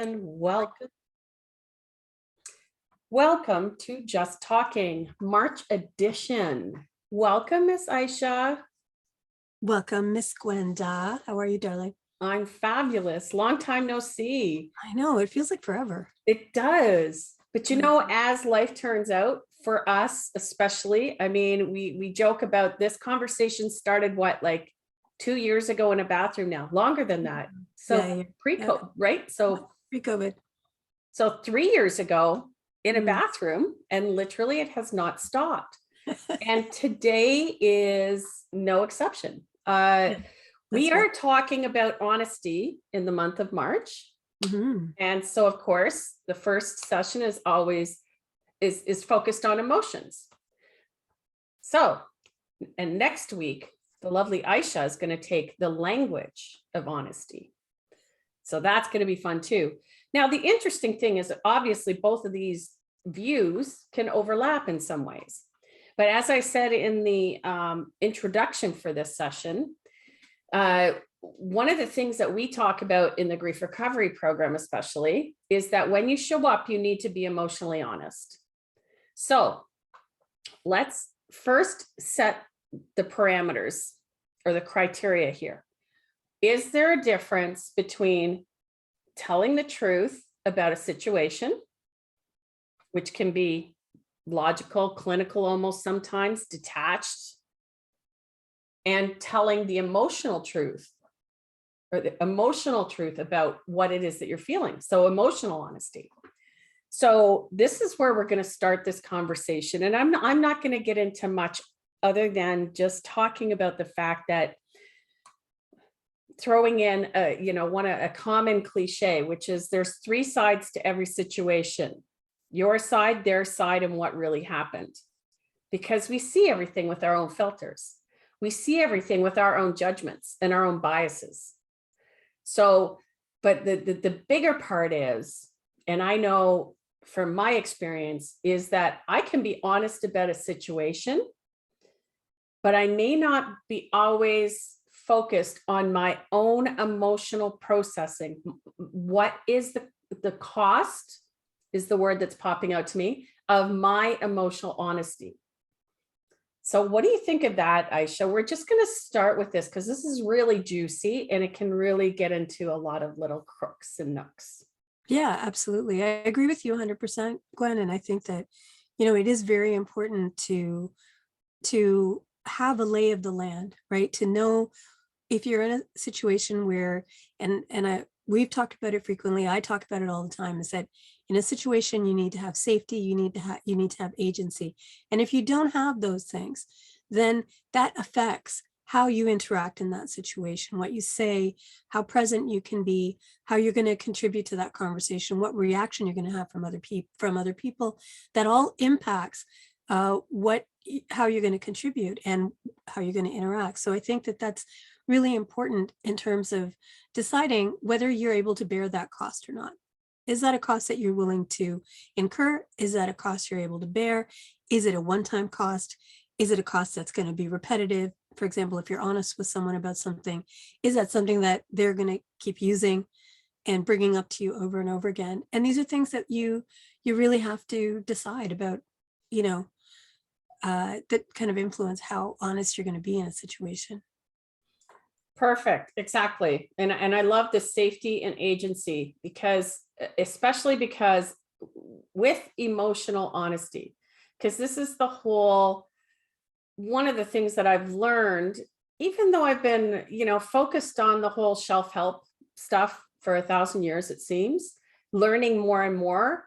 And welcome to Just Talking, March edition. Welcome, Miss Aisha. Welcome, Miss Gwenda. How are you, darling? I'm fabulous. Long time no see. I know, it feels like forever. It does. But you know, as life turns out, for us especially, I mean, we joke about this conversation started like 2 years ago in a bathroom now, longer than that. So pre-COVID, right? So pre-COVID. So 3 years ago in a bathroom, and literally it has not stopped. And today is no exception. We are talking about honesty in the month of March. And so, of course, the first session is always is focused on emotions. So, and next week, the lovely Aisha is going to take the language of honesty. So that's going to be fun too. Now, the interesting thing is that obviously both of these views can overlap in some ways. But as I said in the introduction for this session, one of the things that we talk about in the grief recovery program, especially, is that when you show up, you need to be emotionally honest. So let's first set the parameters or the criteria here. Is there a difference between telling the truth about a situation, which can be logical, clinical, almost sometimes detached, and telling the emotional truth or the emotional truth about what it is that you're feeling? So emotional honesty. So this is where we're going to start this conversation. And I'm not going to get into much other than just talking about the fact that throwing in a common cliche, which is there's 3 sides to every situation: your side, their side, and what really happened. Because we see everything with our own filters. We see everything with our own judgments and our own biases. So, but the bigger part is, and I know from my experience, is that I can be honest about a situation, but I may not be always focused on my own emotional processing. What is the cost is the word that's popping out to me of my emotional honesty. So what do you think of that, Aisha? We're just going to start with this because this is really juicy and it can really get into a lot of little crooks and nooks. Yeah, absolutely. I agree with you 100%, Gwen. And I think that, it is very important to have a lay of the land, right? To know if you're in a situation where, we've talked about it frequently, I talk about it all the time, is that in a situation you need to have safety, you need to have agency. And if you don't have those things, then that affects how you interact in that situation, what you say, how present you can be, how you're going to contribute to that conversation, what reaction you're going to have from other people. That all impacts how you're going to contribute and how you're going to interact. So I think that that's really important in terms of deciding whether you're able to bear that cost or not. Is that a cost that you're willing to incur? Is that a cost you're able to bear? Is it a one-time cost? Is it a cost that's going to be repetitive? For example, if you're honest with someone about something, is that something that they're going to keep using and bringing up to you over and over again? And these are things that you really have to decide about, that kind of influence how honest you're going to be in a situation. Perfect. Exactly. And I love the safety and agency especially because with emotional honesty, because this is one of the things that I've learned, even though I've been, focused on the whole self-help stuff for 1,000 years, it seems, learning more and more,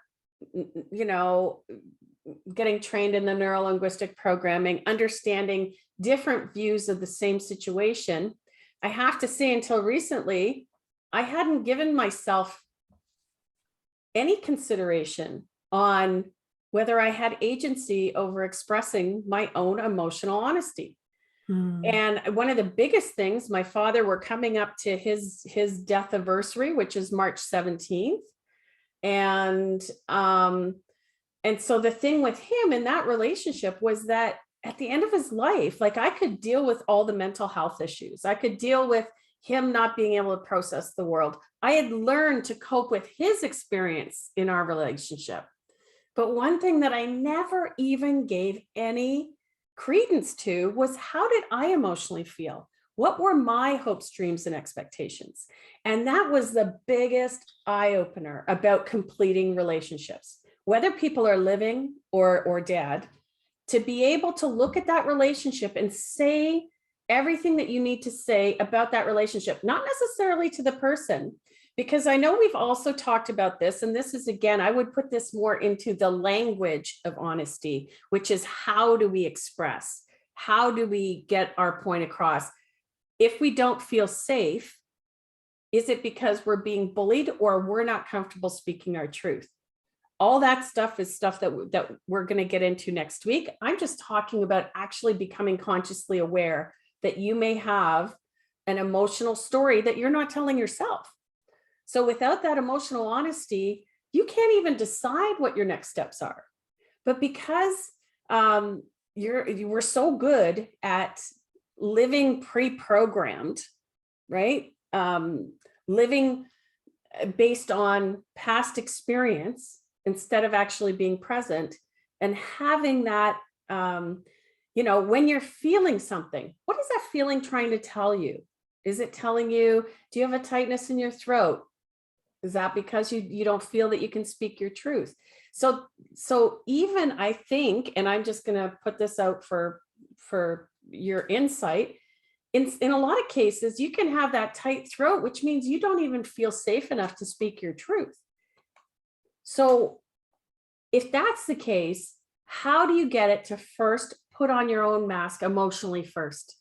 getting trained in the neuro-linguistic programming, understanding different views of the same situation. I have to say, until recently, I hadn't given myself any consideration on whether I had agency over expressing my own emotional honesty. And one of the biggest things, my father, we're coming up to his death anniversary, which is March 17th. And so the thing with him in that relationship was that at the end of his life, like I could deal with all the mental health issues. I could deal with him not being able to process the world. I had learned to cope with his experience in our relationship. But one thing that I never even gave any credence to was, how did I emotionally feel? What were my hopes, dreams, and expectations? And that was the biggest eye opener about completing relationships, whether people are living or dead, to be able to look at that relationship and say everything that you need to say about that relationship, not necessarily to the person, because I know we've also talked about this, and this is, again, I would put this more into the language of honesty, which is, how do we express? How do we get our point across? If we don't feel safe, is it because we're being bullied or we're not comfortable speaking our truth? All that stuff is stuff that we're going to get into next week. I'm just talking about actually becoming consciously aware that you may have an emotional story that you're not telling yourself. So without that emotional honesty, you can't even decide what your next steps are. But because you were so good at living pre-programmed, right? Living based on past experience instead of actually being present, and having that, when you're feeling something, what is that feeling trying to tell you? Is it telling you, do you have a tightness in your throat? Is that because you don't feel that you can speak your truth? So even, I think, and I'm just going to put this out for your insight, in a lot of cases, you can have that tight throat, which means you don't even feel safe enough to speak your truth. So if that's the case, how do you get it to first put on your own mask emotionally first?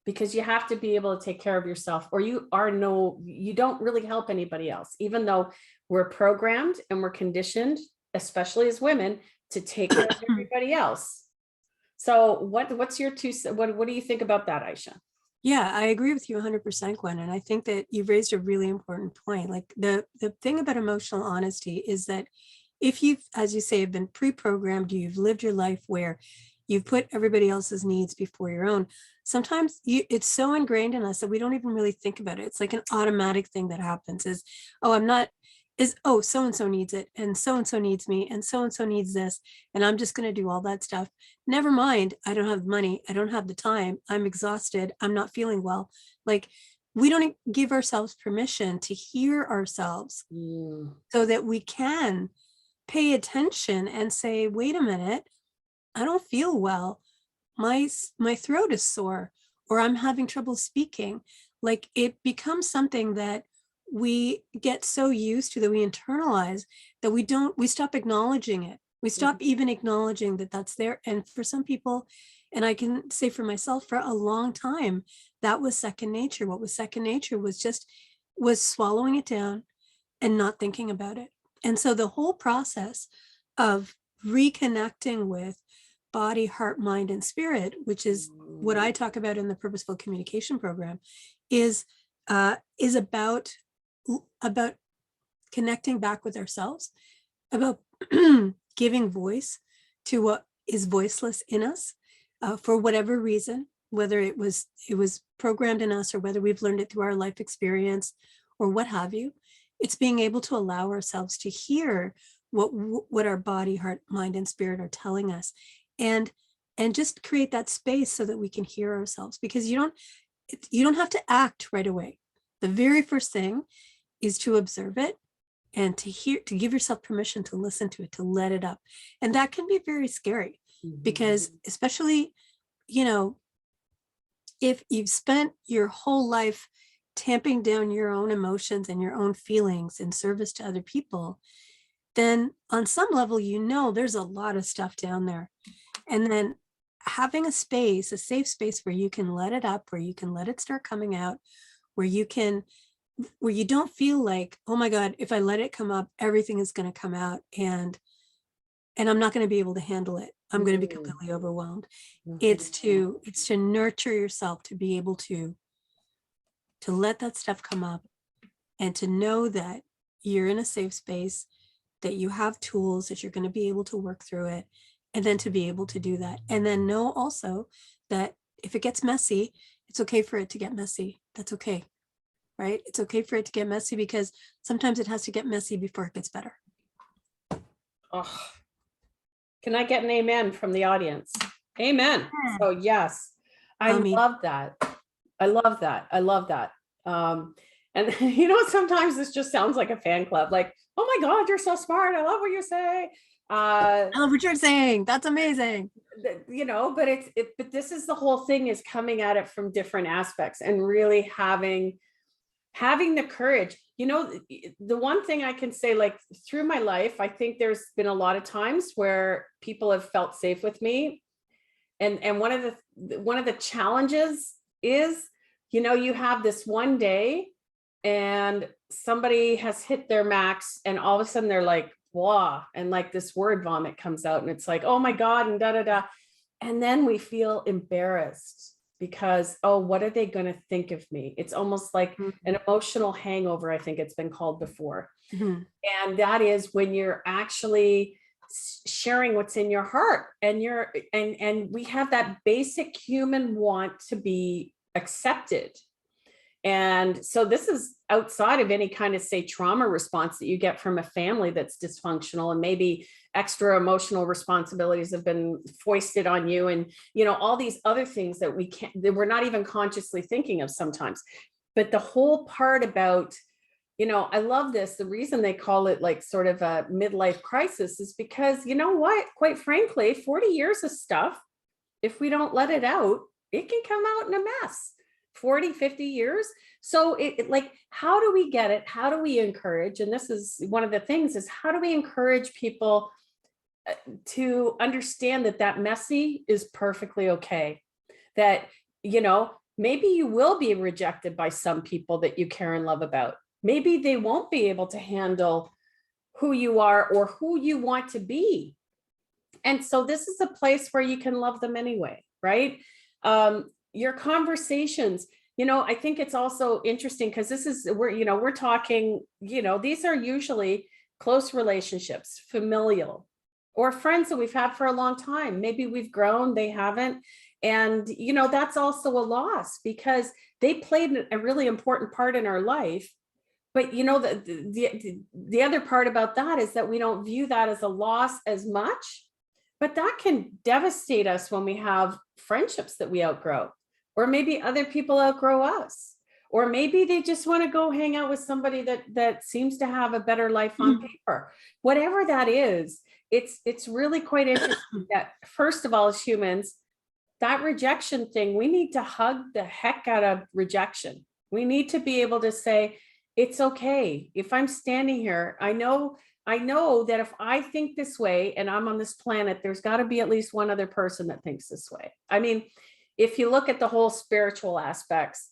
Because you have to be able to take care of yourself, or you don't really help anybody else, even though we're programmed and we're conditioned, especially as women, to take care of everybody else. So what's your what do you think about that, Aisha? Yeah, I agree with you 100%, Gwen. And I think that you've raised a really important point. Like the thing about emotional honesty is that if you've, as you say, have been pre-programmed, you've lived your life where you've put everybody else's needs before your own. Sometimes it's so ingrained in us that we don't even really think about it. It's like an automatic thing that happens is, oh, so-and-so needs it, and so-and-so needs me, and so-and-so needs this, and I'm just going to do all that stuff. Never mind, I don't have money, I don't have the time, I'm exhausted, I'm not feeling well. Like, we don't give ourselves permission to hear ourselves so that we can pay attention and say, wait a minute, I don't feel well. My throat is sore, or I'm having trouble speaking. Like, it becomes something that we get so used to, that we internalize, that we stop acknowledging it. We stop even acknowledging that that's there. And for some people, and I can say for myself, for a long time, that was second nature. What was second nature was swallowing it down and not thinking about it. And so the whole process of reconnecting with body, heart, mind, and spirit, which is what I talk about in the Purposeful Communication Program, is about connecting back with ourselves, about giving voice to what is voiceless in us, for whatever reason, whether it was programmed in us, or whether we've learned it through our life experience, or what have you. It's being able to allow ourselves to hear what our body, heart, mind, and spirit are telling us, and just create that space so that we can hear ourselves. Because you don't have to act right away. The very first thing is to observe it, and to give yourself permission to listen to it, to let it up. And that can be very scary, because especially, if you've spent your whole life tamping down your own emotions and your own feelings in service to other people, then on some level, there's a lot of stuff down there. And then having a safe space where you can let it up, where you can let it start coming out, where you don't feel like, oh my God, if I let it come up, everything is going to come out, and I'm not going to be able to handle it. I'm going to be completely overwhelmed. It's to nurture yourself, to be able to let that stuff come up, and to know that you're in a safe space, that you have tools, that you're going to be able to work through it, and then to be able to do that. And then know also that if it gets messy, it's okay for it to get messy. That's okay. right? It's okay for it to get messy because sometimes it has to get messy before it gets better. Oh, can I get an amen from the audience? Amen. So yes, I love that. I love that. I love that. And sometimes this just sounds like a fan club, like, oh my God, you're so smart. I love what you say. I love what you're saying. That's amazing. But this is the whole thing, is coming at it from different aspects and really having the courage. The one thing I can say, like, through my life, I think there's been a lot of times where people have felt safe with me. And one of the challenges is, you have this one day and somebody has hit their max and all of a sudden they're like, blah, and like this word vomit comes out and it's like, oh my God, and da da da. And then we feel embarrassed because, oh, what are they going to think of me? It's almost like an emotional hangover, I think it's been called before. Mm-hmm. And that is when you're actually sharing what's in your heart, and we have that basic human want to be accepted. And so this is outside of any kind of, say, trauma response that you get from a family that's dysfunctional, and maybe extra emotional responsibilities have been foisted on you, and all these other things that we're not even consciously thinking of sometimes. But the whole part about, I love this. The reason they call it like sort of a midlife crisis is because, you know what, quite frankly, 40 years of stuff, if we don't let it out, it can come out in a mess. 40, 50 years. So it like, how do we get it? How do we encourage? And this is one of the things, is how do we encourage people to understand that messy is perfectly okay? That, maybe you will be rejected by some people that you care and love about. Maybe they won't be able to handle who you are or who you want to be. And so this is a place where you can love them anyway, right? Your conversations, I think it's also interesting because this is we're talking, these are usually close relationships, familial, or friends that we've had for a long time. Maybe we've grown, they haven't. And, that's also a loss because they played a really important part in our life. But the other part about that is that we don't view that as a loss as much, but that can devastate us when we have friendships that we outgrow, or maybe other people outgrow us, or maybe they just want to go hang out with somebody that seems to have a better life on paper. Whatever that is, it's really quite interesting that, first of all, as humans, that rejection thing, we need to hug the heck out of rejection. We need to be able to say, it's okay. If I'm standing here, I know that if I think this way and I'm on this planet, there's got to be at least one other person that thinks this way. I mean, if you look at the whole spiritual aspects,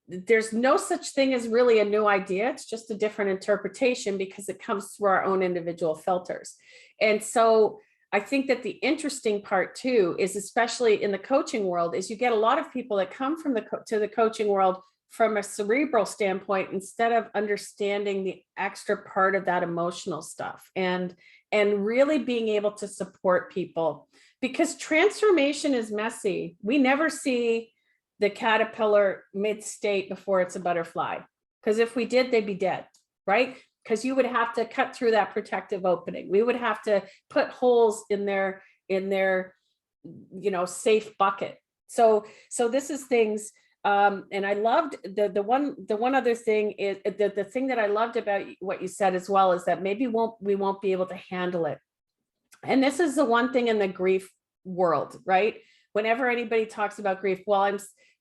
there's no such thing as really a new idea. It's just a different interpretation because it comes through our own individual filters. And so I think that the interesting part too is, especially in the coaching world, is you get a lot of people that come from to the coaching world from a cerebral standpoint, instead of understanding the extra part of that emotional stuff and really being able to support people, because transformation is messy. We never see the caterpillar mid-state before it's a butterfly, because if we did, they'd be dead, right? Because you would have to cut through that protective opening. We would have to put holes in their safe bucket. So this is things. And I loved the one other thing is the thing that I loved about what you said as well, is that maybe we won't be able to handle it. And this is the one thing in the grief world, right? Whenever anybody talks about grief, well,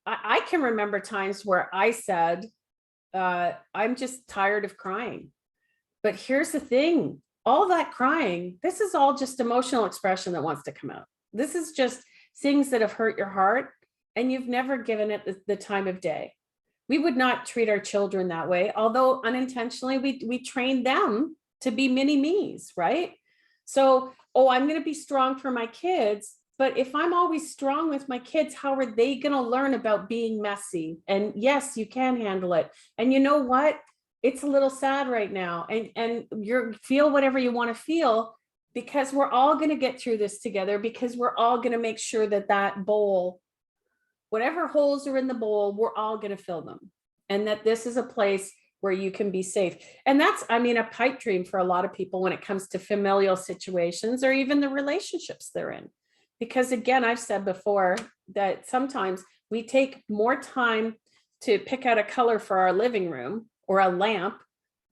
I can remember times where I said, I'm just tired of crying. But here's the thing, all that crying, this is all just emotional expression that wants to come out. This is just things that have hurt your heart, and you've never given it the time of day. We would not treat our children that way, although unintentionally we train them to be mini me's, right? So, I'm going to be strong for my kids, but if I'm always strong with my kids, how are they going to learn about being messy? And yes, you can handle it. And you know what? It's a little sad right now, and feel whatever you want to feel, because we're all going to get through this together, because we're all going to make sure that bowl, whatever holes are in the bowl, we're all going to fill them. and that this is a place where you can be safe. And that's, I mean, a pipe dream for a lot of people when it comes to familial situations or even the relationships they're in. Because again, I've said before that sometimes we take more time to pick out a color for our living room or a lamp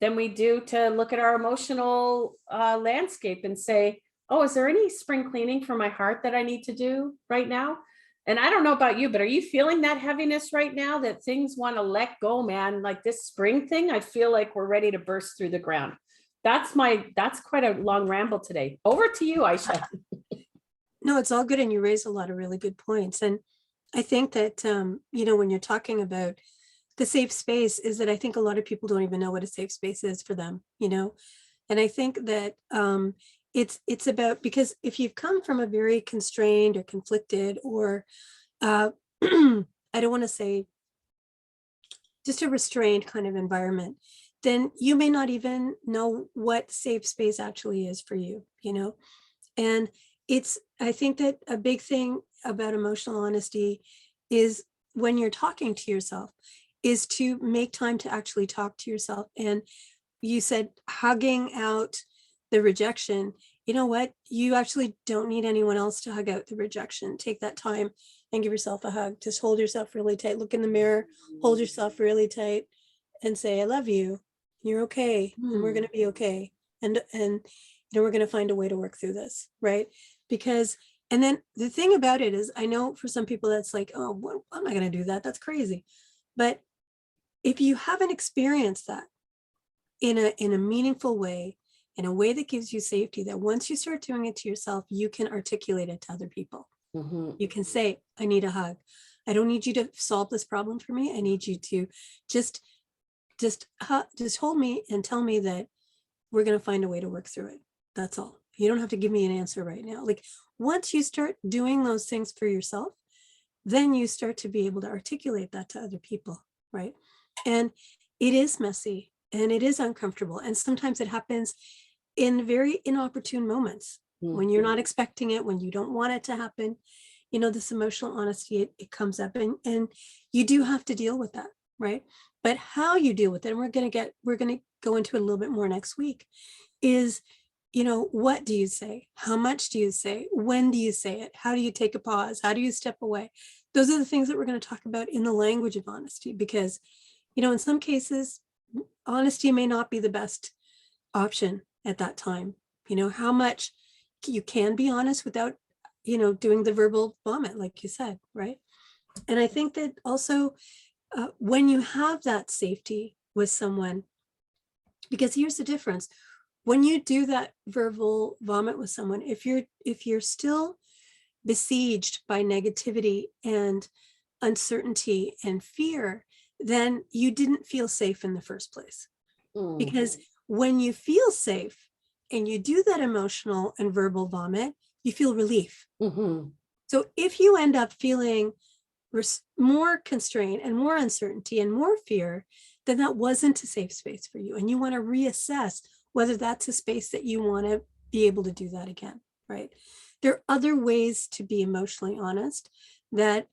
than we do to look at our emotional landscape and say, oh, is there any spring cleaning for my heart that I need to do right now? And I don't know about you, but are you feeling that heaviness right now, that things want to let go, man? Like this spring thing, I feel like we're ready to burst through the ground. That's quite a long ramble today. Over to you, Aisha. No, it's all good. And you raised a lot of really good points. And I think that, when you're talking about the safe space, is that I think a lot of people don't even know what a safe space is for them, And I think that it's about, because if you've come from a very constrained or conflicted or I don't want to say just a restrained kind of environment, then you may not even know what safe space actually is for you, And I think that a big thing about emotional honesty is when you're talking to yourself is to make time to actually talk to yourself. And you said hugging out the rejection. You know what? You actually don't need anyone else to hug out the rejection. Take that time and give yourself a hug. Just hold yourself really tight. Look in the mirror, hold yourself really tight and say, I love you. You're okay. And we're going to be okay. And we're going to find a way to work through this. Right. Because, and then the thing about it is, I know for some people that's like, oh, well, I'm not going to do that. That's crazy. But if you haven't experienced that in a meaningful way, in a way that gives you safety, that once you start doing it to yourself, you can articulate it to other people. You can say, I need a hug. I don't need you to solve this problem for me. I need you to just hold me and tell me that we're going to find a way to work through it. That's all. You don't have to give me an answer right now. Like once you start doing those things for yourself, then you start to be able to articulate that to other people, right? And it is messy and it is uncomfortable. And sometimes it happens in very inopportune moments when you're not expecting it, when you don't want it to happen. This emotional honesty, it comes up and you do have to deal with that, right? But how you deal with it, and we're going to go into it a little bit more next week, is, what do you say? How much do you say? When do you say it? How do you take a pause? How do you step away? Those are the things that we're going to talk about in the language of honesty, because, in some cases, honesty may not be the best option at that time. How much you can be honest without, doing the verbal vomit, like you said, right? And I think that also when you have that safety with someone, because here's the difference. When you do that verbal vomit with someone, if you're still besieged by negativity and uncertainty and fear, then you didn't feel safe in the first place. Because when you feel safe and you do that emotional and verbal vomit, you feel relief. So if you end up feeling more constraint and more uncertainty and more fear, then that wasn't a safe space for you. And you want to reassess whether that's a space that you want to be able to do that again, right? There are other ways to be emotionally honest that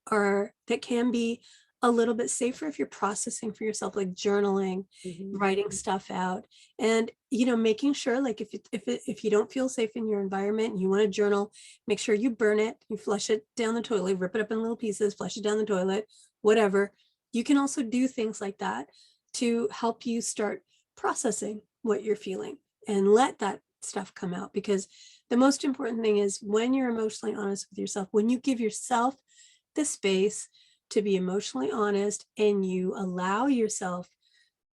can be a little bit safer if you're processing for yourself, like journaling, writing stuff out, and making sure, like if you don't feel safe in your environment and you want to journal, make sure you burn it, you flush it down the toilet, rip it up in little pieces, flush it down the toilet, whatever. You can also do things like that to help you start processing what you're feeling and let that stuff come out. Because the most important thing is when you're emotionally honest with yourself, when you give yourself the space to be emotionally honest and you allow yourself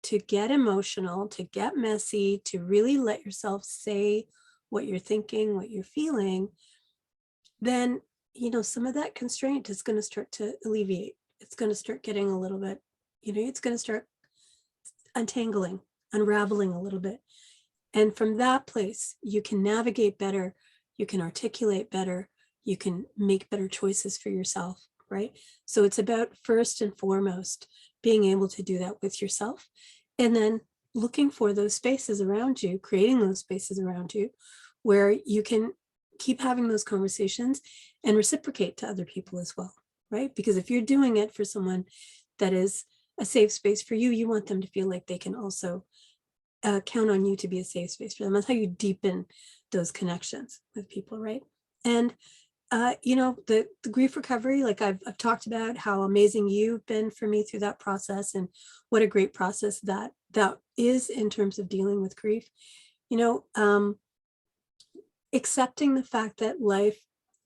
to get emotional, to get messy, to really let yourself say what you're thinking, what you're feeling, then, some of that constraint is going to start to alleviate. It's going to start getting a little bit, it's going to start untangling, unraveling a little bit. And from that place, you can navigate better, you can articulate better, you can make better choices for yourself. Right? So it's about first and foremost being able to do that with yourself, and then looking for those spaces around you, creating those spaces around you where you can keep having those conversations and reciprocate to other people as well, right? Because if you're doing it for someone that is a safe space for you, you want them to feel like they can also count on you to be a safe space for them. That's how you deepen those connections with people, right? And the grief recovery, like I've talked about how amazing you've been for me through that process, and what a great process that is in terms of dealing with grief. You know, accepting the fact that life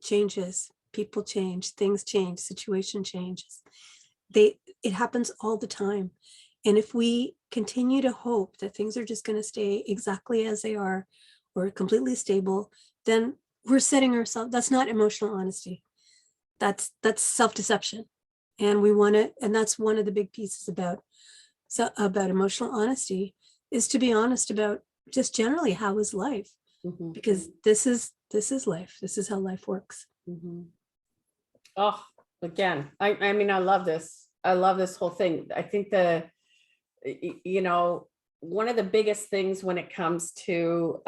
changes, people change, things change, situation changes. It happens all the time. And if we continue to hope that things are just going to stay exactly as they are, or completely stable, then we're setting ourselves, that's not emotional honesty. That's self-deception. And we want to, and that's one of the big pieces about emotional honesty, is to be honest about just generally how is life, because this is life. This is how life works. Oh, again, I mean, I love this. I love this whole thing. I think one of the biggest things when it comes to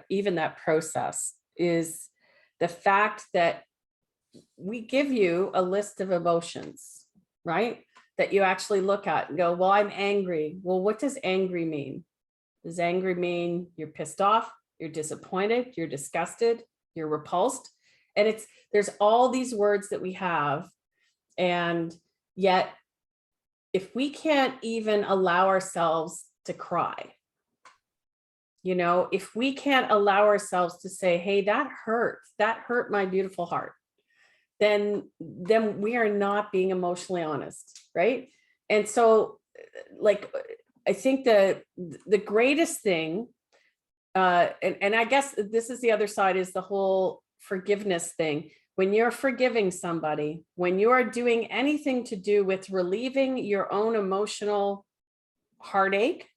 even that process is the fact that we give you a list of emotions, right? That you actually look at and go, well, I'm angry. Well, what does angry mean? Does angry mean you're pissed off, you're disappointed, you're disgusted, you're repulsed? And there's all these words that we have. And yet, if we can't even allow ourselves to cry, if we can't allow ourselves to say, hey, that hurt my beautiful heart, then we are not being emotionally honest, right? And so, like, I think the greatest thing, and I guess this is the other side, is the whole forgiveness thing. When you're forgiving somebody, when you are doing anything to do with relieving your own emotional heartache,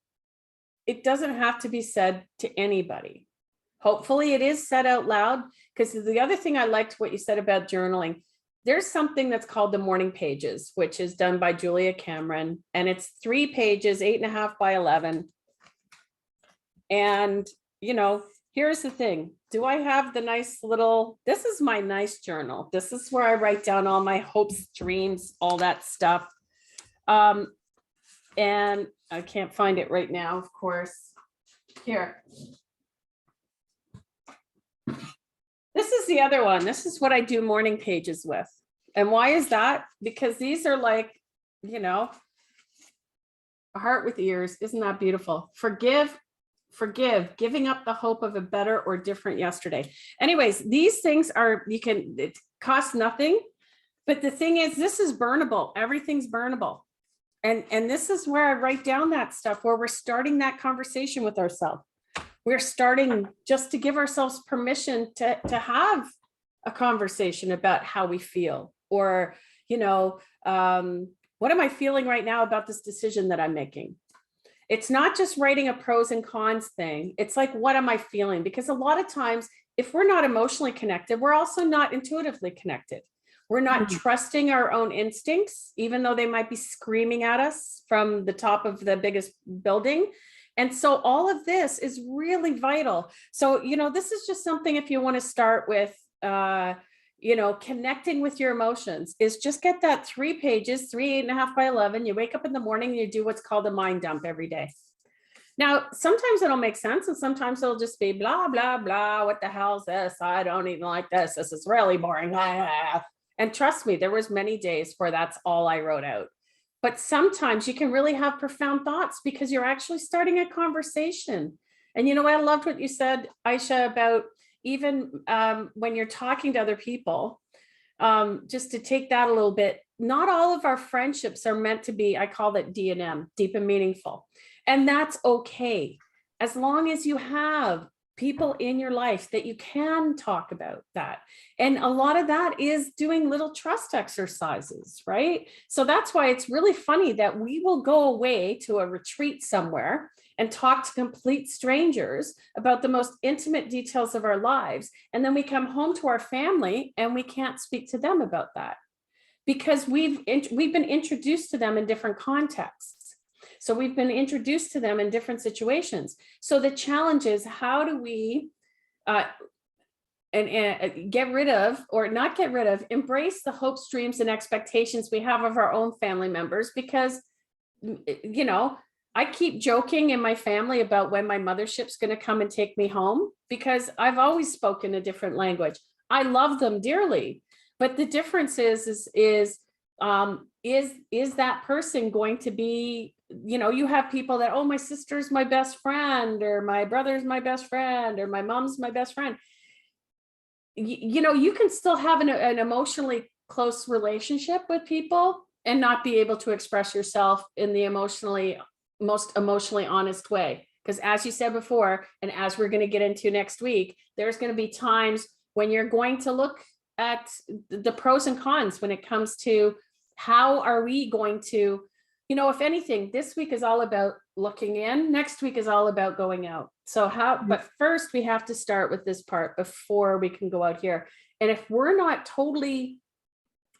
it doesn't have to be said to anybody. Hopefully it is said out loud, because the other thing I liked what you said about journaling, there's something that's called the morning pages, which is done by Julia Cameron, and it's 3 pages, 8.5 by 11. And, here's the thing. Do I have the nice little, this is my nice journal. This is where I write down all my hopes, dreams, all that stuff. And I can't find it right now, of course. Here. This is the other one. This is what I do morning pages with. And why is that? Because these are like, a heart with ears. Isn't that beautiful? Forgive, giving up the hope of a better or different yesterday. Anyways, these things are, it costs nothing. But the thing is, this is burnable. Everything's burnable. And this is where I write down that stuff, where we're starting that conversation with ourselves. We're starting just to give ourselves permission to have a conversation about how we feel, or, what am I feeling right now about this decision that I'm making? It's not just writing a pros and cons thing. It's like, what am I feeling? Because a lot of times, if we're not emotionally connected, we're also not intuitively connected. We're not trusting our own instincts, even though they might be screaming at us from the top of the biggest building. And so all of this is really vital. So, this is just something, if you want to start with, connecting with your emotions, is just get that 3 pages, 3 8.5 by 11. You wake up in the morning and you do what's called a mind dump every day. Now, sometimes it'll make sense, and sometimes it'll just be blah, blah, blah. What the hell is this? I don't even like this. This is really boring. And trust me, there was many days where that's all I wrote out. But sometimes you can really have profound thoughts because you're actually starting a conversation. And I loved what you said, Aisha, about even when you're talking to other people, just to take that a little bit, not all of our friendships are meant to be, I call it D&M, deep and meaningful. And that's okay. As long as you have people in your life that you can talk about that. And a lot of that is doing little trust exercises, right? So that's why it's really funny that we will go away to a retreat somewhere and talk to complete strangers about the most intimate details of our lives. And then we come home to our family and we can't speak to them about that, because we've been introduced to them in different contexts. So we've been introduced to them in different situations. So the challenge is, how do we get rid of, or not get rid of, embrace the hopes, dreams, and expectations we have of our own family members, because you know, I keep joking in my family about when my mothership's going to come and take me home, because I've always spoken a different language. I love them dearly, but the difference is that person going to be, you have people that, oh, my sister's my best friend, or my brother's my best friend, or my mom's my best friend. You can still have an emotionally close relationship with people and not be able to express yourself in the most emotionally honest way. Because as you said before, and as we're going to get into next week, there's going to be times when you're going to look at the pros and cons when it comes to how are we going to, if anything, this week is all about looking in, next week is all about going out. But first we have to start with this part before we can go out here. And if we're not totally,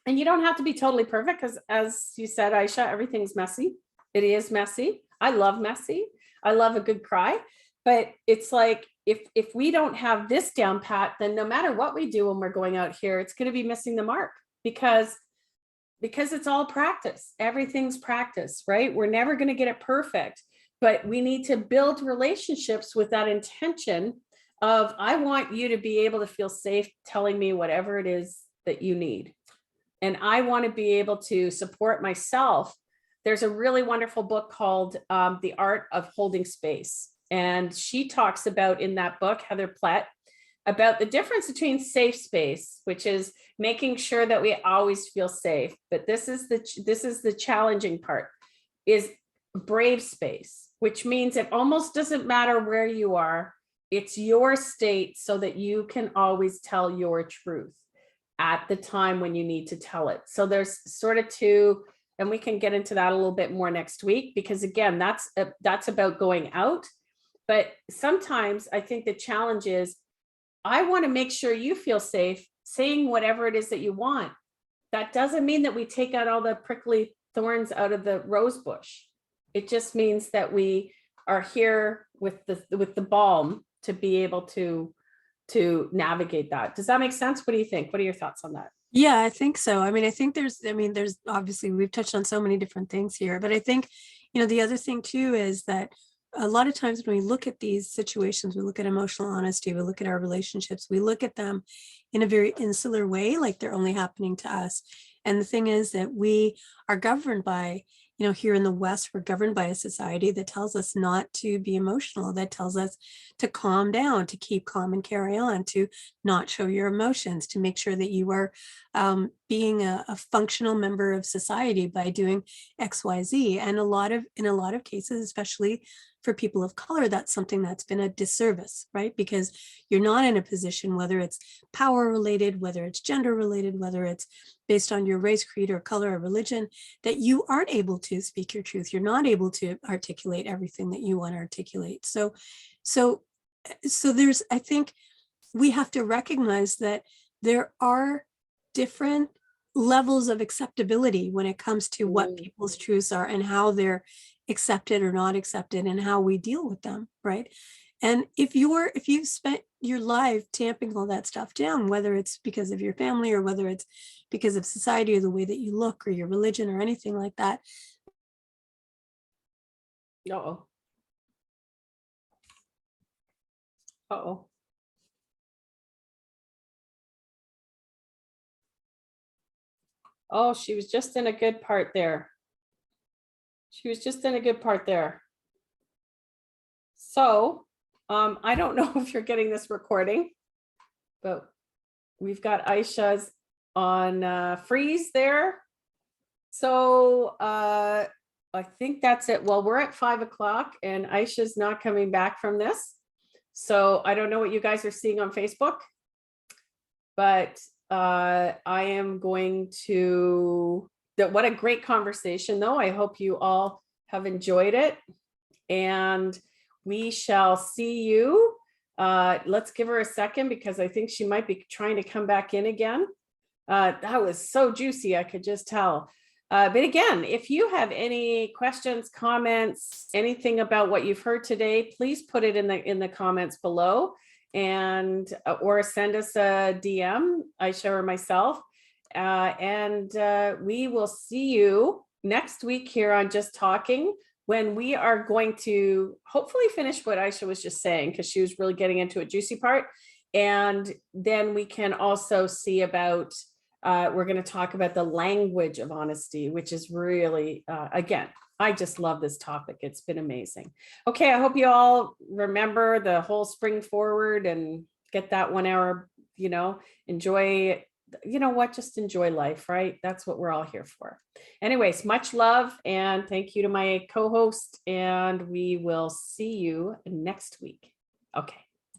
and you don't have to be totally perfect, because as you said, Aisha, everything's messy. It is messy. I love messy. I love a good cry. But it's like, if we don't have this down pat, then no matter what we do when we're going out here, it's going to be missing the mark, because it's all practice. Everything's practice, right? We're never going to get it perfect, but we need to build relationships with that intention of, I want you to be able to feel safe telling me whatever it is that you need. And I want to be able to support myself. There's a really wonderful book called The Art of Holding Space. And she talks about, in that book, Heather Plett, about the difference between safe space, which is making sure that we always feel safe. But this is the challenging part, is brave space, which means it almost doesn't matter where you are. It's your state, so that you can always tell your truth at the time when you need to tell it. So there's sort of two, and we can get into that a little bit more next week, because again, that's about going out. But sometimes I think the challenge is, I want to make sure you feel safe saying whatever it is that you want. That doesn't mean that we take out all the prickly thorns out of the rose bush. It just means that we are here with the balm to be able to navigate that. Does that make sense? What do you think? What are your thoughts on that? Yeah, I think so. I mean, I think there's obviously, we've touched on so many different things here, but I think, the other thing too is that a lot of times when we look at these situations, we look at emotional honesty, we look at our relationships, we look at them in a very insular way, like they're only happening to us. And the thing is that we are governed by, here in the West, we're governed by a society that tells us not to be emotional, that tells us to calm down, to keep calm and carry on, to not show your emotions, to make sure that you are being a functional member of society by doing X, Y, Z. And in a lot of cases, especially for people of color, that's something that's been a disservice, right? Because you're not in a position, whether it's power related, whether it's gender related, whether it's based on your race, creed, or color, or religion, that you aren't able to speak your truth. You're not able to articulate everything that you want to articulate. So there's, I think we have to recognize that there are different levels of acceptability when it comes to what people's truths are and how they're accepted or not accepted, and how we deal with them, right? And if you've spent your life tamping all that stuff down, whether it's because of your family or whether it's because of society or the way that you look or your religion or anything like that. Uh-oh. Uh-oh. Oh, she was just in a good part there. She was just in a good part there. So I don't know if you're getting this recording, but we've got Aisha's on freeze there. So I think that's it. Well, we're at 5 o'clock and Aisha's not coming back from this. So I don't know what you guys are seeing on Facebook, but I am going to, what a great conversation though. I hope you all have enjoyed it, and we shall see you. Let's give her a second, because I think she might be trying to come back in again. That was so juicy, I could just tell. But again, if you have any questions, comments, anything about what you've heard today, please put it in the comments below, and or send us a DM, Aisha or myself, and we will see you next week here on Just Talking, when we are going to hopefully finish what Aisha was just saying, because she was really getting into a juicy part. And then we can also see about, we're going to talk about the language of honesty, which is really, again, I just love this topic. It's been amazing. Okay, I hope you all remember the whole spring forward and get that 1 hour, enjoy, just enjoy life, right? That's what we're all here for. Anyways, much love and thank you to my co-host, and we will see you next week. Okay.